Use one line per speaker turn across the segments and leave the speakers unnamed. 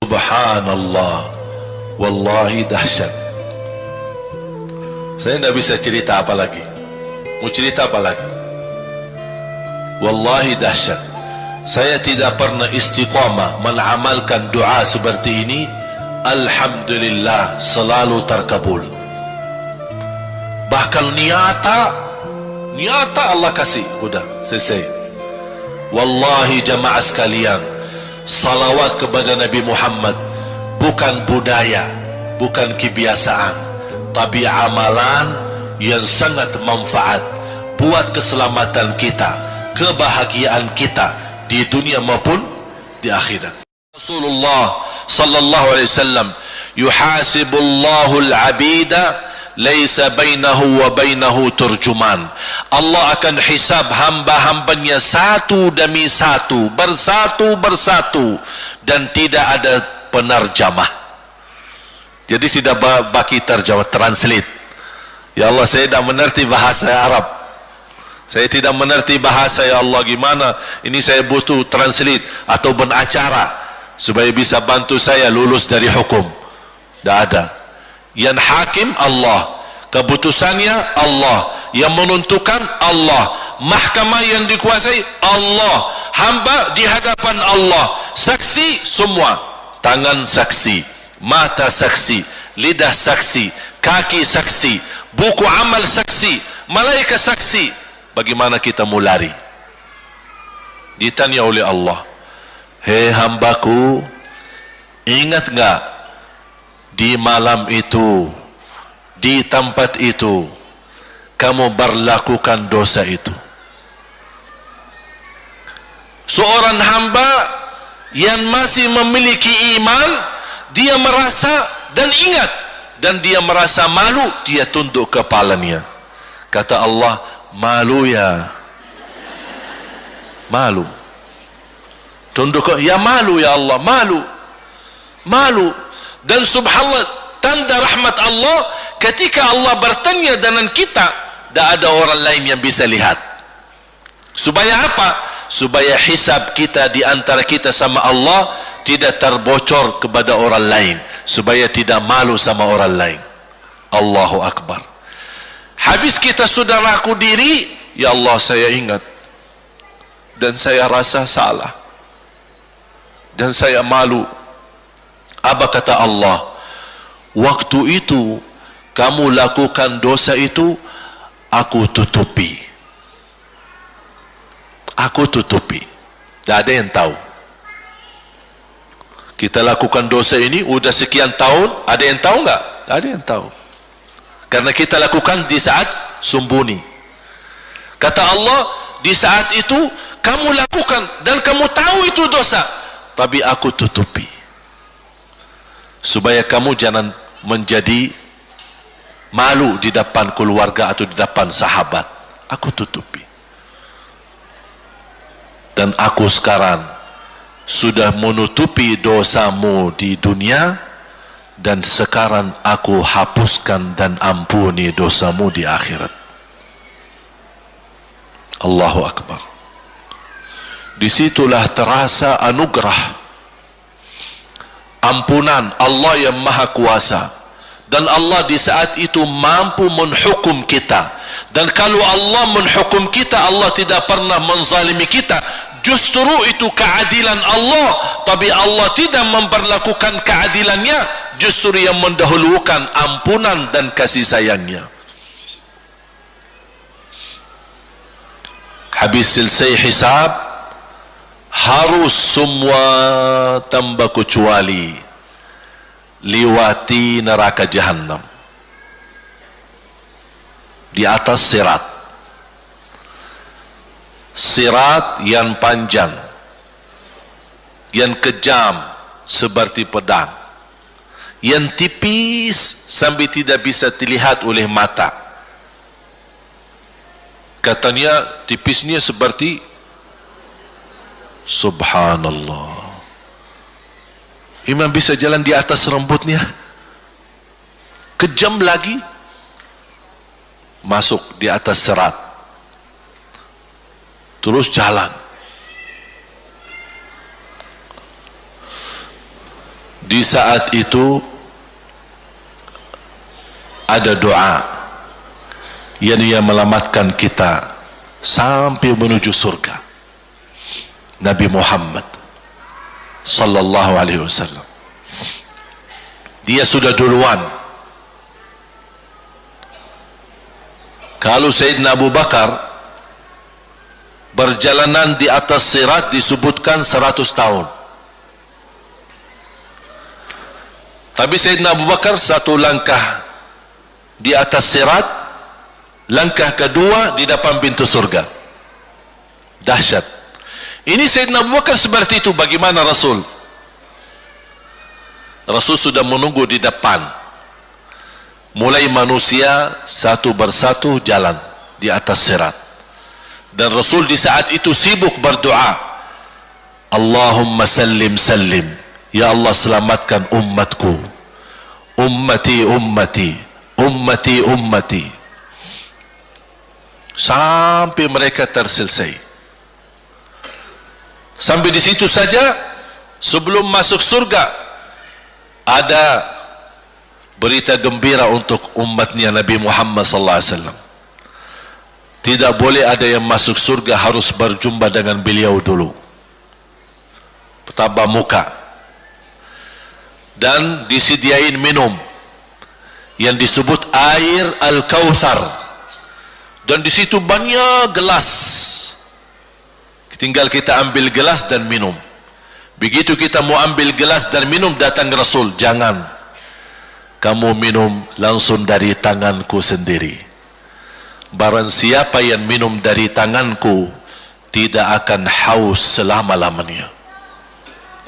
Subhanallah, wallahi dahsyat. Saya tidak bisa cerita apa lagi. Mau cerita apa lagi? Wallahi dahsyat. Saya tidak pernah istiqamah mengamalkan doa seperti ini. Alhamdulillah, selalu terkabul. Bahkan niata Allah kasih, udah selesai. Wallahi jamaah sekalian, salawat kepada Nabi Muhammad bukan budaya, bukan kebiasaan, tapi amalan yang sangat manfaat buat keselamatan kita, kebahagiaan kita di dunia maupun di akhirat. Rasulullah sallallahu alaihi wasallam, yuhasibullahu al-'abida laisa bainahu wa bainahu turjuman. Allah akan hisab hamba-hambanya satu demi satu, bersatu dan tidak ada penerjemah. Jadi tidak bagi terjemah, translate. Ya Allah, saya tidak mengerti bahasa Arab, saya tidak mengerti bahasa, ya Allah, gimana ini, saya butuh translate atau benacara supaya bisa bantu saya lulus dari hukum. Tidak ada. Yang hakim Allah, keputusannya Allah, yang menentukan Allah, mahkamah yang dikuasai Allah, hamba di hadapan Allah, saksi semua, tangan saksi, mata saksi, lidah saksi, kaki saksi, buku amal saksi, malaikat saksi. Bagaimana kita mau lari? Ditanya oleh Allah, hei hambaku, ingat enggak di malam itu, di tempat itu, kamu berlakukan dosa itu? Seorang hamba yang masih memiliki iman, dia merasa dan ingat, dan dia merasa malu, dia tunduk kepalanya. Kata Allah, malu ya, malu. Tunduk, ya malu ya Allah, malu. Dan subhanallah, tanda rahmat Allah, ketika Allah bertanya dengan kita, tidak ada orang lain yang bisa lihat. Supaya apa? Supaya hisab kita di antara kita sama Allah tidak terbocor kepada orang lain, supaya tidak malu sama orang lain. Allahu Akbar. Habis kita sudah raku diri, ya Allah, saya ingat dan saya rasa salah dan saya malu. Apa kata Allah? Waktu itu kamu lakukan dosa itu, aku tutupi. Aku tutupi. Tidak ada yang tahu. Kita lakukan dosa ini udah sekian tahun, ada yang tahu enggak? Tidak ada yang tahu. Karena kita lakukan di saat sembunyi. Kata Allah, di saat itu kamu lakukan dan kamu tahu itu dosa, tapi aku tutupi. Supaya kamu jangan menjadi malu di depan keluarga atau di depan sahabat. Aku tutupi. Dan aku sekarang sudah menutupi dosamu di dunia, dan sekarang aku hapuskan dan ampuni dosamu di akhirat. Allahu Akbar. Disitulah terasa anugerah, ampunan Allah yang maha kuasa. Dan Allah di saat itu mampu menghukum kita. Dan kalau Allah menghukum kita, Allah tidak pernah menzalimi kita. Justru itu keadilan Allah. Tapi Allah tidak memperlakukan keadilannya, justru yang mendahulukan ampunan dan kasih sayangnya. Habis selesai hisab, harus semua tanpa kecuali liwati neraka Jahannam di atas sirat yang panjang, yang kejam seperti pedang, yang tipis sampai tidak bisa dilihat oleh mata. Katanya tipisnya seperti, subhanallah, imam bisa jalan di atas rambutnya. Kejam lagi, masuk di atas serat, terus jalan. Di saat itu ada doa yang ia melamatkan kita sampai menuju surga. Nabi Muhammad sallallahu alaihi wasallam, dia sudah duluan. Kalau Sayyidina Abu Bakar berjalanan di atas sirat disebutkan 100 tahun, tapi Sayyidina Abu Bakar satu langkah di atas sirat, langkah kedua di depan pintu surga. Dahsyat. Ini Sayyidina Abu Bakar seperti itu. Bagaimana Rasul? Rasul sudah menunggu di depan. Mulai manusia satu persatu jalan di atas sirat. Dan Rasul di saat itu sibuk berdoa, Allahumma sallim sallim, ya Allah selamatkan umatku, ummati ummati, ummati ummati, sampai mereka terselesai. Sampai di situ saja. Sebelum masuk surga ada berita gembira untuk umatnya Nabi Muhammad sallallahu alaihi wasallam. Tidak boleh ada yang masuk surga harus berjumpa dengan beliau dulu, pertama muka, dan disediain minum yang disebut air Al-Kautsar, dan di situ banyak gelas. Tinggal kita ambil gelas dan minum. Begitu kita mau ambil gelas dan minum, datang Rasul, jangan kamu minum langsung dari tanganku sendiri. Barang siapa yang minum dari tanganku tidak akan haus selama-lamanya.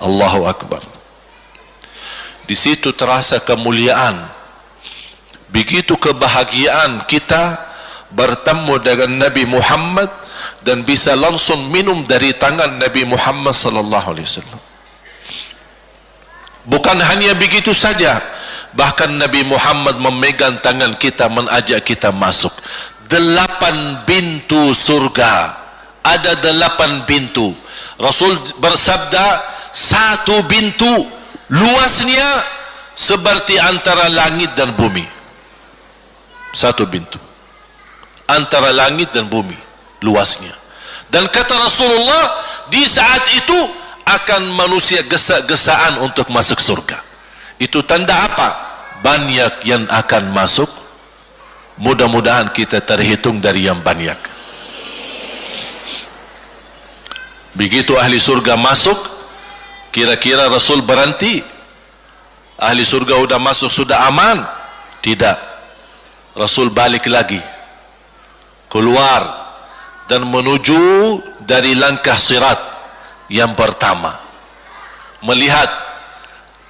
Allahu Akbar. Di situ terasa kemuliaan. Begitu kebahagiaan kita bertemu dengan Nabi Muhammad dan bisa langsung minum dari tangan Nabi Muhammad sallallahu alaihi wasallam. Bukan hanya begitu saja, bahkan Nabi Muhammad memegang tangan kita, mengajak kita masuk 8 pintu surga. Ada 8 pintu. Rasul bersabda, satu pintu luasnya seperti antara langit dan bumi. Satu pintu antara langit dan bumi luasnya. Dan kata Rasulullah, di saat itu akan manusia gesa-gesaan untuk masuk surga. Itu tanda apa? Banyak yang akan masuk. Mudah-mudahan kita terhitung dari yang banyak. Begitu ahli surga masuk, kira-kira Rasul berhenti? Ahli surga sudah masuk, sudah aman? Tidak. Rasul balik lagi, keluar dan menuju dari langkah sirat yang pertama, melihat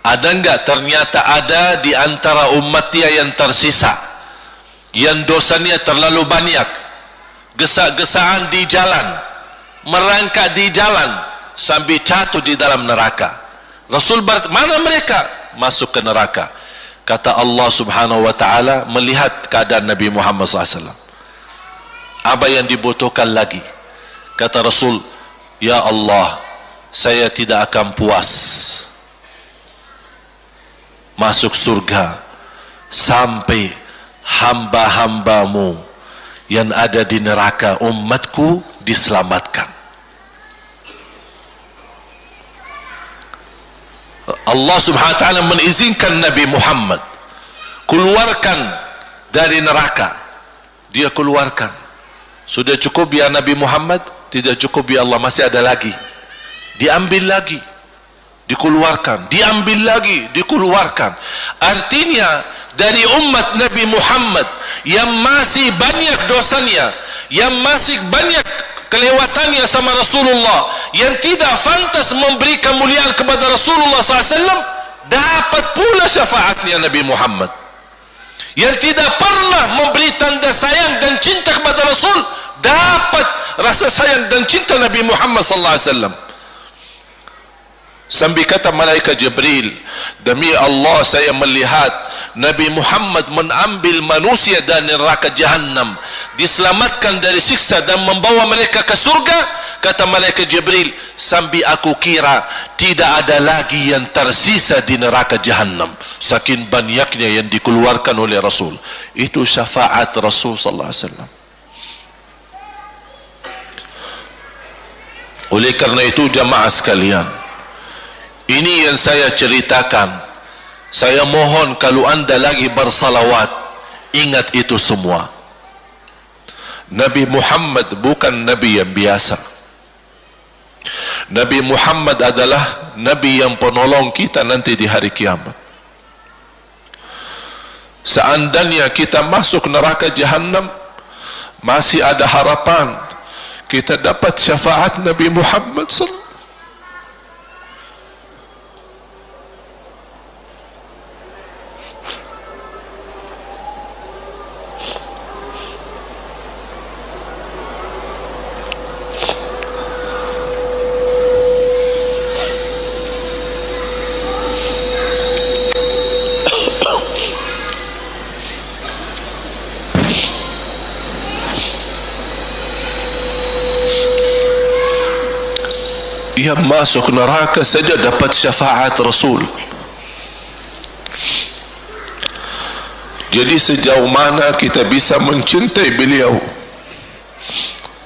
ada enggak ternyata ada di antara umatnya yang tersisa yang dosanya terlalu banyak, gesa-gesaan di jalan, merangkak di jalan sampai jatuh di dalam neraka. Rasul mana mereka? Masuk ke neraka. Kata Allah subhanahu wa ta'ala melihat keadaan Nabi Muhammad SAW, apa yang dibutuhkan lagi? Kata Rasul, ya Allah, saya tidak akan puas masuk surga sampai hamba-hambamu yang ada di neraka, umatku, diselamatkan. Allah subhanahu wa ta'ala mengizinkan Nabi Muhammad keluarkan dari neraka. Dia keluarkan. Sudah cukup ya Nabi Muhammad? Tidak cukup ya Allah, masih ada lagi. Diambil lagi, dikeluarkan, diambil lagi, dikeluarkan. Artinya dari umat Nabi Muhammad yang masih banyak dosanya, yang masih banyak kelewatannya sama Rasulullah, yang tidak pantas memberi kemuliaan kepada Rasulullah SAW, dapat pula syafaatnya Nabi Muhammad. Yang tidak pernah memberi tanda sayang dan cinta kepada Rasul, dapat rasa sayang dan cinta Nabi Muhammad SAW. Sambil kata malaikat Jibril, demi Allah saya melihat Nabi Muhammad mengambil manusia dari neraka Jahannam, diselamatkan dari siksa dan membawa mereka ke surga. Kata malaikat Jibril, sambil aku kira tidak ada lagi yang tersisa di neraka Jahannam, saking banyaknya yang dikeluarkan oleh Rasul. Itu syafaat Rasul sallallahu alaihi wasallam. Oleh karena itu jamaah sekalian, ini yang saya ceritakan. Saya mohon kalau anda lagi bersalawat, ingat itu semua. Nabi Muhammad bukan Nabi yang biasa. Nabi Muhammad adalah Nabi yang penolong kita nanti di hari kiamat. Seandainya kita masuk neraka Jahannam, masih ada harapan kita dapat syafaat Nabi Muhammad sallallahu. Dia masuk neraka saja dapat syafaat Rasul. Jadi sejauh mana kita bisa mencintai beliau,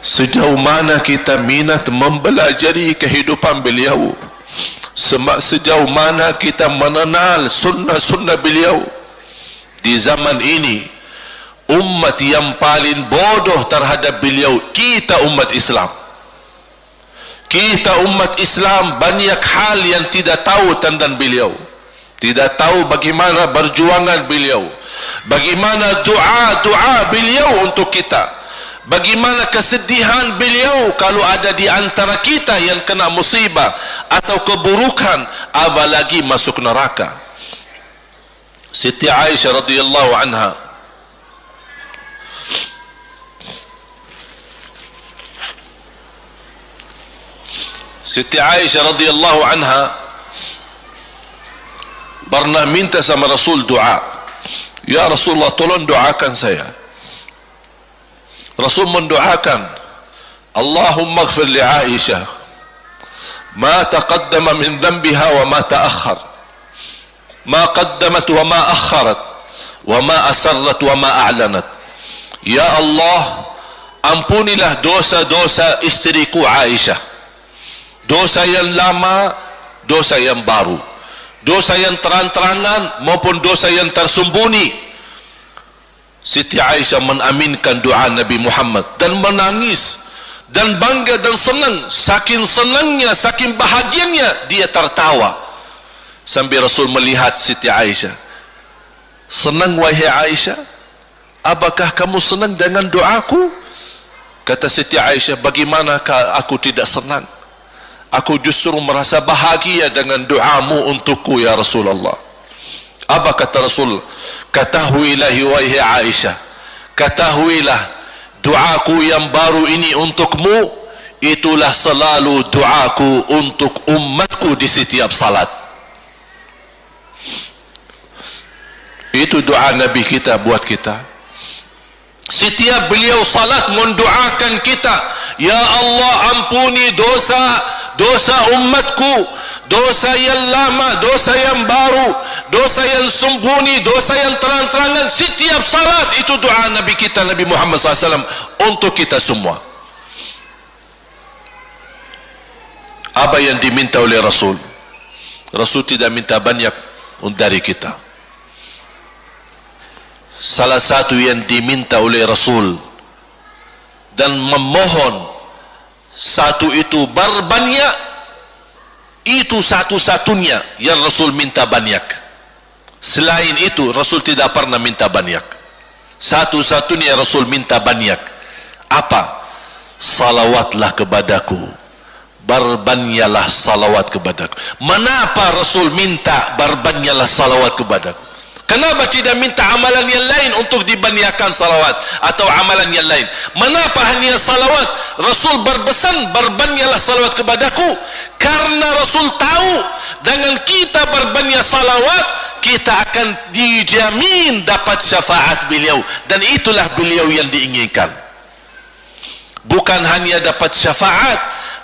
sejauh mana kita minat mempelajari kehidupan beliau, sejauh mana kita mengenal sunnah-sunnah beliau. Di zaman ini, umat yang paling bodoh terhadap beliau kita umat Islam. Kita umat Islam banyak hal yang tidak tahu tentang beliau, tidak tahu bagaimana berjuangan beliau, bagaimana doa beliau untuk kita, bagaimana kesedihan beliau kalau ada di antara kita yang kena musibah atau keburukan, apalagi masuk neraka. Siti Aisyah radhiyallahu anha, Siti Aisyah radhiyallahu anha pernah minta sama Rasul doa. Ya Rasulullah, tolong doakan saya. Rasul mendoakan, Allahumma ighfir li Aisyah ma taqaddama min dhanbiha wa ma ta'akhkhar, ma qaddamat wa ma akharat, wa ma asarrat wa ma a'lanat. Ya Allah, ampunilah dosa-dosa istriku Aisyah, dosa yang lama, dosa yang baru, dosa yang terang-terangan maupun dosa yang tersembunyi. Siti Aisyah menaminkan doa Nabi Muhammad dan menangis dan bangga dan senang. Saking senangnya, saking bahagianya, dia tertawa sambil Rasul melihat Siti Aisyah. Senang wahai Aisyah? Apakah kamu senang dengan doaku? Kata Siti Aisyah, bagaimanakah aku tidak senang? Aku justru merasa bahagia dengan doamu untukku ya Rasulullah. Apa kata Rasul? Ketahuilah wahai Aisyah, ketahuilah doaku yang baru ini untukmu, itulah selalu doaku untuk umatku di setiap salat. Itu doa Nabi kita buat kita. Setiap beliau salat mendoakan kita, ya Allah ampuni dosa umatku, dosa yang lama, dosa yang baru, dosa yang sembunyi, dosa yang terang-terangan. Setiap salat itu doa Nabi kita Nabi Muhammad SAW untuk kita semua. Apa yang diminta oleh Rasul? Rasul tidak minta banyak dari kita. Salah satu yang diminta oleh Rasul dan memohon, satu itu berbanyak, itu satu-satunya yang Rasul minta banyak. Selain itu Rasul tidak pernah minta banyak. Satu-satunya Rasul minta banyak. Apa? Salawatlah kepadaku, berbanyaklah salawat kepadaku. Mengapa Rasul minta berbanyaklah salawat kepadaku? Kenapa tidak minta amalan yang lain untuk dibanyakan salawat atau amalan yang lain? Mengapa hanya salawat? Rasul berpesan, berbanyaklah salawat kepadaku, karena Rasul tahu dengan kita berbanyak salawat kita akan dijamin dapat syafaat beliau, dan itulah beliau yang diinginkan. Bukan hanya dapat syafaat,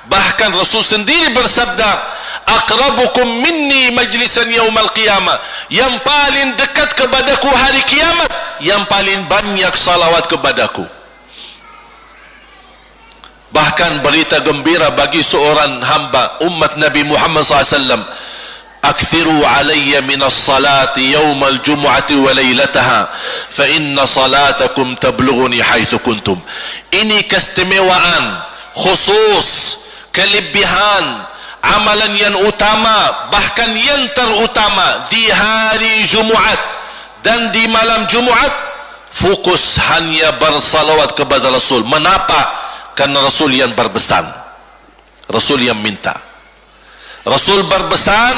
bahkan Rasul sendiri bersabda, aqrabukum minni majlisan yaumal qiyamah, yang paling dekat kepadaku hari kiamat yang paling banyak salawat kepadaku. Bahkan berita gembira bagi seorang hamba umat Nabi Muhammad SAW, akthiru alayya minas salati yaumal jumu'ati wa laylataha fa inna salatakum tablughuni haitsu kuntum. Ini keistimewaan khusus, kelebihan amalan yang utama, bahkan yang terutama di hari Jumaat dan di malam Jumaat, fokus hanya bersalawat kepada Rasul. Mengapa? Karena Rasul yang berpesan, Rasul yang minta. Rasul berpesan,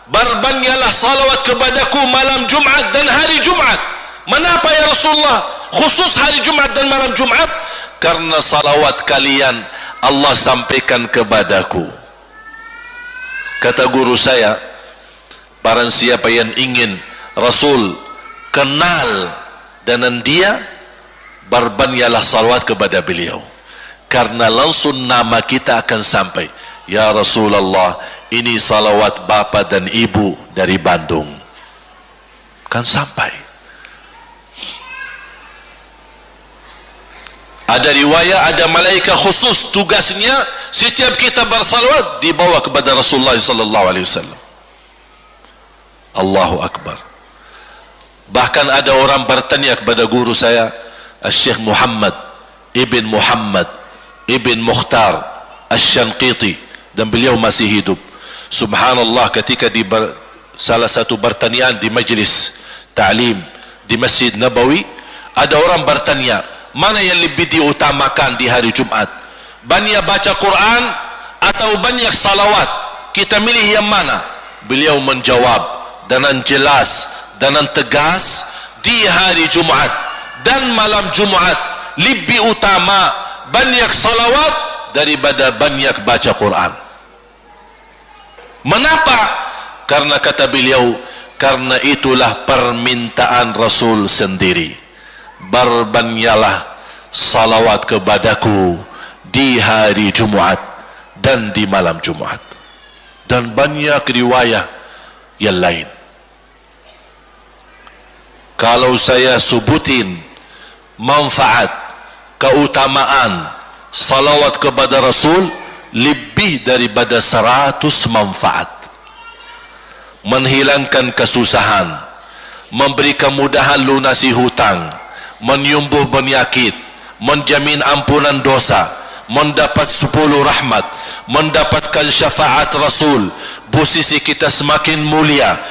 berbanyaklah salawat kepadaku malam Jumaat dan hari Jumaat. Mengapa ya Rasulullah khusus hari Jumaat dan malam Jumaat? Karena salawat kalian Allah sampaikan kepadaku. Kata guru saya, barang siapa yang ingin Rasul kenal dengan dia, berbanyaklah salawat kepada beliau, karena langsung nama kita akan sampai. Ya Rasulullah, ini salawat bapa dan ibu dari Bandung, kan sampai. Ada riwayat, ada malaikat khusus tugasnya setiap kita bersalawat dibawa kepada Rasulullah sallallahu alaihi wasallam. Allahu akbar. Bahkan ada orang bertanya kepada guru saya, Syekh Muhammad Ibn Muhammad Ibn Mukhtar Asy-Syanqiti, dan beliau masih hidup. Subhanallah, ketika di salah satu pertanyaan di majlis ta'lim di Masjid Nabawi, ada orang bertanya, mana yang lebih diutamakan di hari Jumat? Banyak baca Quran atau banyak salawat? Kita milih yang mana? Beliau menjawab dengan jelas, dengan tegas, di hari Jumat dan malam Jumat lebih utama banyak salawat daripada banyak baca Quran. Mengapa? Karena kata beliau, karena itulah permintaan Rasul sendiri, berbanyaklah salawat kepadaku di hari Jumaat dan di malam Jumaat. Dan banyak riwayat yang lain. Kalau saya sebutin manfaat, keutamaan salawat kepada Rasul, lebih daripada 100 manfaat. Menghilangkan kesusahan, memberi kemudahan lunasi hutang, menyembuh penyakit, menjamin ampunan dosa, mendapat 10 rahmat, mendapatkan syafaat Rasul, posisi kita semakin mulia.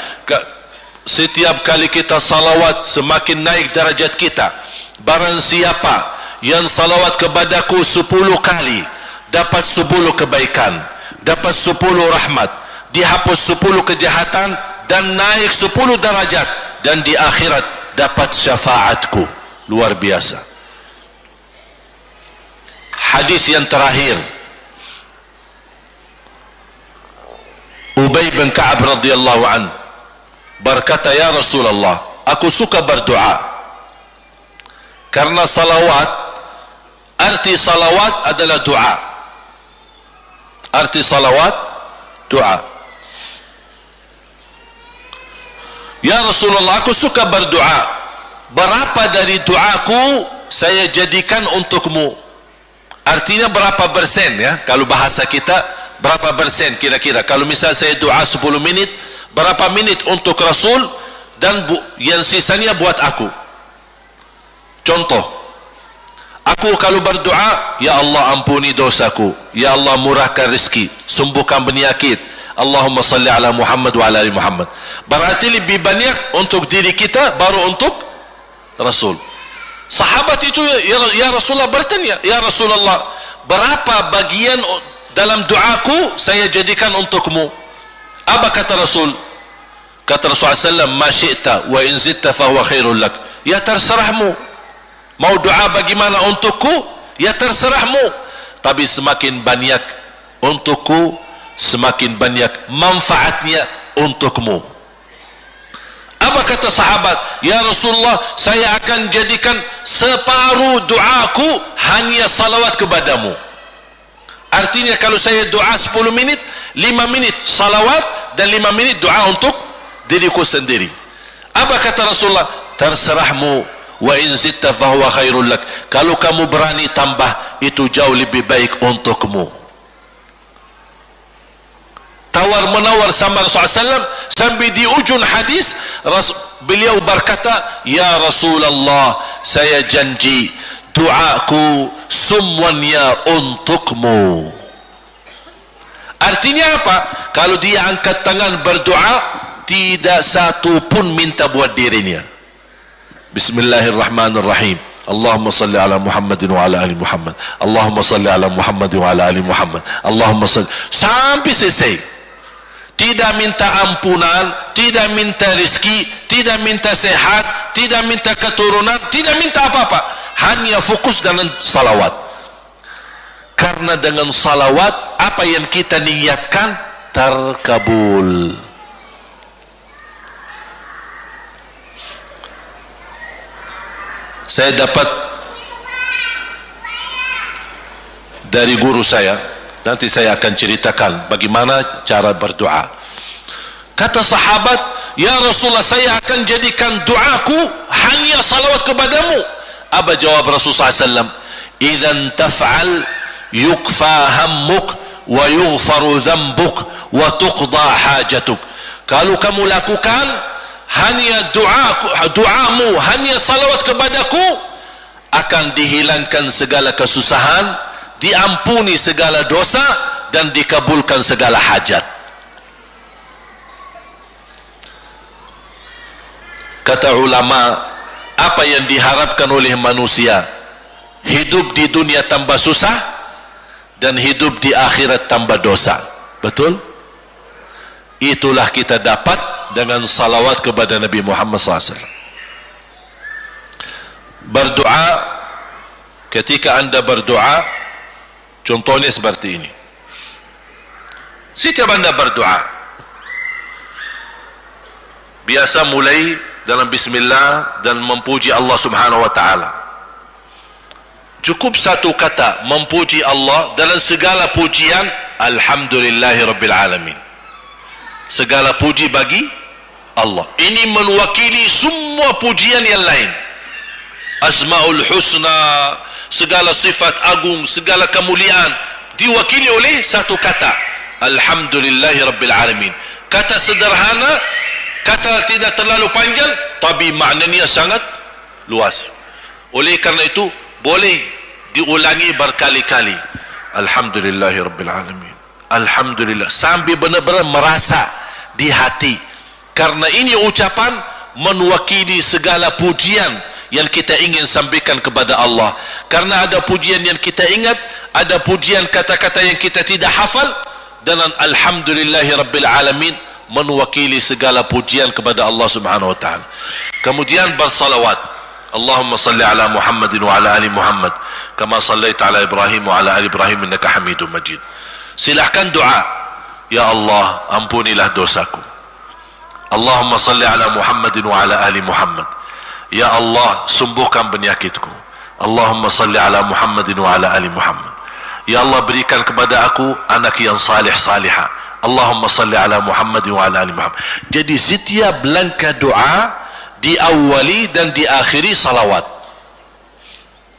Setiap kali kita salawat semakin naik darajat kita. Barang siapa yang salawat kepadaku 10 kali, dapat 10 kebaikan, dapat 10 rahmat, dihapus 10 kejahatan, dan naik 10 darajat, dan di akhirat dapat syafaatku. Luar biasa. Hadis yang terakhir, Ubay bin Ka'ab radhiyallahu an berkata, ya Rasulullah, aku suka berdoa, karena salawat, arti salawat adalah doa. Arti salawat doa. Ya Rasulullah, aku suka berdoa, berapa dari doaku saya jadikan untukmu? Artinya berapa persen ya, kalau bahasa kita berapa persen kira-kira? Kalau misal saya doa 10 menit, berapa menit untuk Rasul, dan yang sisanya buat aku? Contoh, aku kalau berdoa, ya Allah ampuni dosaku, ya Allah murahkan rezeki, sembuhkan penyakit, Allahumma salli ala Muhammad wa ala ali Muhammad. Berarti lebih banyak untuk diri kita, baru untuk Rasul. Sahabat itu ya Rasulullah bertanya, ya Rasulullah, berapa bagian dalam doaku saya jadikan untukmu? Apa kata Rasul? Kata Rasulullah SAW, ma syi'ta wa in zitta fahuwa khairul lak. Ya terserahmu, mau doa bagaimana untukku, ya terserahmu, tapi semakin banyak untukku, semakin banyak manfaatnya untukmu. Apa kata sahabat? Ya Rasulullah, saya akan jadikan separuh doaku hanya salawat kepadamu. Artinya kalau saya doa 10 menit, 5 menit salawat dan 5 menit doa untuk diriku sendiri. Apa kata Rasulullah? Terserahmu, wa in zitta fahuwa khairul lak. Kalau kamu berani tambah, itu jauh lebih baik untukmu. Tawar menawar sama Rasulullah SAW, sampai di ujung hadis beliau berkata, ya Rasulullah, saya janji doaku semuanya untukmu. Artinya apa? Kalau dia angkat tangan berdoa, tidak satu pun minta buat dirinya. Bismillahirrahmanirrahim. Allahumma salli ala Muhammadin wa ala ali Muhammad. Allahumma salli ala Muhammadin wa ala ali Muhammad. Allahumma salli, sampai selesai. Tidak minta ampunan, tidak minta rezeki, tidak minta sehat, tidak minta keturunan, tidak minta apa-apa, hanya fokus dengan salawat. Karena dengan salawat, apa yang kita niatkan terkabul. Saya dapat dari guru saya, nanti saya akan ceritakan bagaimana cara berdoa. Kata sahabat, ya Rasulullah, saya akan jadikan doaku hanya salawat kepadamu. Apa jawab Rasulullah SAW? Idzan taf'al yukfa hammuk wa yughfaru dhanbuk wa tuqda hajatuk. Kalau kamu lakukan hanya doamu, hanya salawat kepadaku, akan dihilangkan segala kesusahan, diampuni segala dosa, dan dikabulkan segala hajat. Kata ulama, apa yang diharapkan oleh manusia? Hidup di dunia tambah susah dan hidup di akhirat tambah dosa. Betul? Itulah kita dapat dengan salawat kepada Nabi Muhammad SAW. Berdoa, ketika anda berdoa, contohnya seperti ini. Setiap anda berdoa, biasa mulai dalam bismillah dan memuji Allah Subhanahu wa taala. Cukup satu kata memuji Allah dalam segala pujian, alhamdulillahirabbil alamin. Segala puji bagi Allah. Ini mewakili semua pujian yang lain. Asmaul husna, segala sifat agung, segala kemuliaan diwakili oleh satu kata, alhamdulillahirabbil alamin. Kata sederhana, kata tidak terlalu panjang, tapi maknanya sangat luas. Oleh karena itu boleh diulangi berkali-kali, alhamdulillahirabbil alamin, alhamdulillah, sampai benar-benar merasa di hati. Karena ini ucapan mewakili segala pujian yang kita ingin sampaikan kepada Allah. Karena ada pujian yang kita ingat, ada pujian kata-kata yang kita tidak hafal, dan alhamdulillahirabbil alamin mewakili segala pujian kepada Allah Subhanahu wa taala. Kemudian bersalawat, Allahumma salli ala Muhammadin wa ala ali Muhammad kama sallaita ala Ibrahim wa ala ali Ibrahim innaka Hamidum Majid. Silahkan doa, ya Allah, ampunilah dosaku. Allahumma salli ala Muhammadin wa ala ali Muhammad. Ya Allah, sembuhkan penyakitku. Allahumma salli ala Muhammadin wa ala ali Muhammad. Ya Allah, berikan kepada aku anak yang salih salihah. Allahumma salli ala Muhammadin wa ala ali Muhammad. Jadi setiap langkah doa diawali dan diakhiri salawat.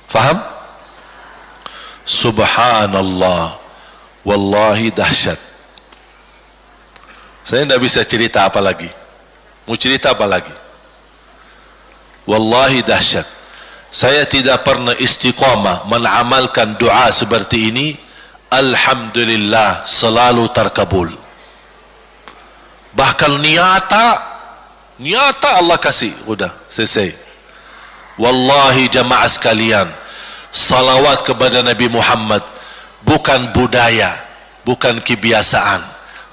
Faham? Subhanallah, wallahi dahsyat. Saya tidak bisa cerita apa lagi. Mau cerita apa lagi? Wallahi dahsyat. Saya tidak pernah istiqamah mengamalkan doa seperti ini. Alhamdulillah, selalu terkabul. Bahkan nyata Allah kasih, udah selesai. Wallahi jamaah sekalian, salawat kepada Nabi Muhammad bukan budaya, bukan kebiasaan,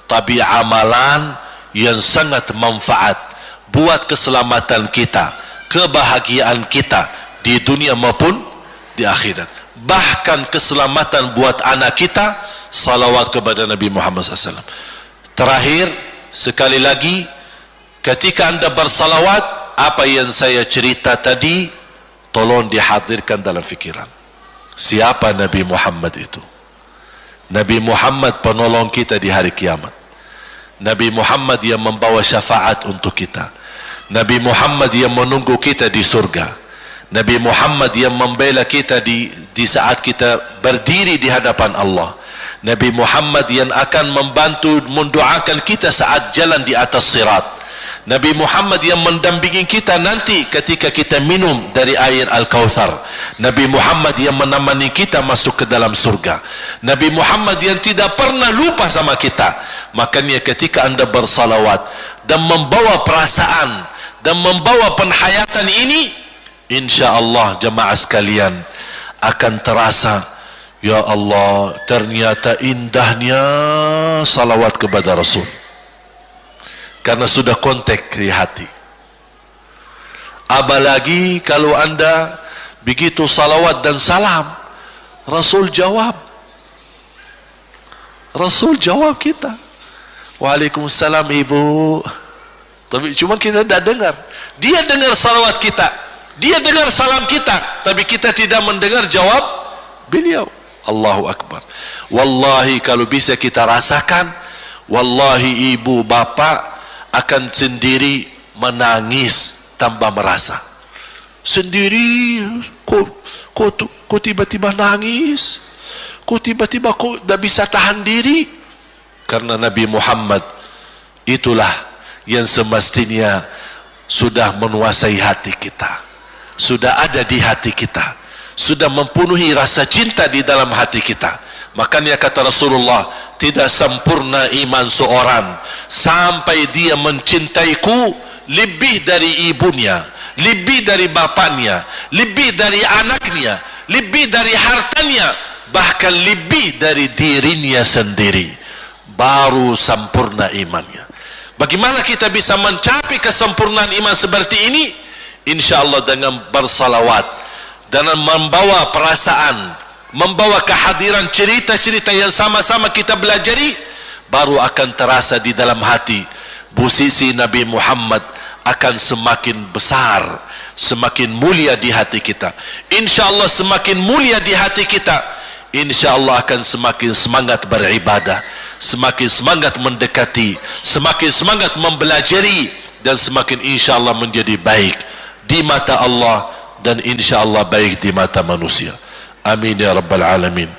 tapi amalan yang sangat manfaat buat keselamatan kita, kebahagiaan kita di dunia maupun di akhirat. Bahkan keselamatan buat anak kita, salawat kepada Nabi Muhammad SAW. Terakhir, sekali lagi, ketika anda bersalawat, apa yang saya cerita tadi, tolong dihadirkan dalam fikiran. Siapa Nabi Muhammad itu? Nabi Muhammad penolong kita di hari kiamat. Nabi Muhammad yang membawa syafaat untuk kita. Nabi Muhammad yang menunggu kita di surga. Nabi Muhammad yang membela kita di saat kita berdiri di hadapan Allah. Nabi Muhammad yang akan membantu mendoakan kita saat jalan di atas sirat. Nabi Muhammad yang mendampingi kita nanti ketika kita minum dari air Al-Kautsar. Nabi Muhammad yang menemani kita masuk ke dalam surga. Nabi Muhammad yang tidak pernah lupa sama kita. Makanya ketika anda bersalawat dan membawa perasaan dan membawa penghayatan ini, insya-Allah jemaah sekalian akan terasa, ya Allah, ternyata indahnya salawat kepada Rasul. Karena sudah kontak di hati. Apalagi kalau anda begitu salawat dan salam, Rasul jawab. Rasul jawab kita. Waalaikumsalam ibu. Tapi cuma kita tidak dengar. Dia dengar salawat kita, dia dengar salam kita, tapi kita tidak mendengar jawab beliau. Allahu Akbar. Wallahi kalau bisa kita rasakan, wallahi ibu bapak akan sendiri menangis tanpa merasa. Sendiri, kok tiba-tiba nangis? Kok tiba-tiba kok tidak bisa tahan diri? Karena Nabi Muhammad itulah yang semestinya sudah menguasai hati kita, sudah ada di hati kita, sudah mempenuhi rasa cinta di dalam hati kita. Makanya kata Rasulullah, tidak sempurna iman seorang sampai dia mencintaiku lebih dari ibunya, lebih dari bapaknya, lebih dari anaknya, lebih dari hartanya, bahkan lebih dari dirinya sendiri. Baru sempurna imannya. Bagaimana kita bisa mencapai kesempurnaan iman seperti ini? InsyaAllah dengan bersalawat, dengan membawa perasaan, membawa kehadiran cerita-cerita yang sama-sama kita belajari, baru akan terasa di dalam hati posisi Nabi Muhammad akan semakin besar, semakin mulia di hati kita. InsyaAllah semakin mulia di hati kita, InsyaAllah akan semakin semangat beribadah, semakin semangat mendekati, semakin semangat mempelajari, dan semakin insyaAllah menjadi baik di mata Allah dan insyaAllah baik di mata manusia. Amin ya Rabbal Alamin.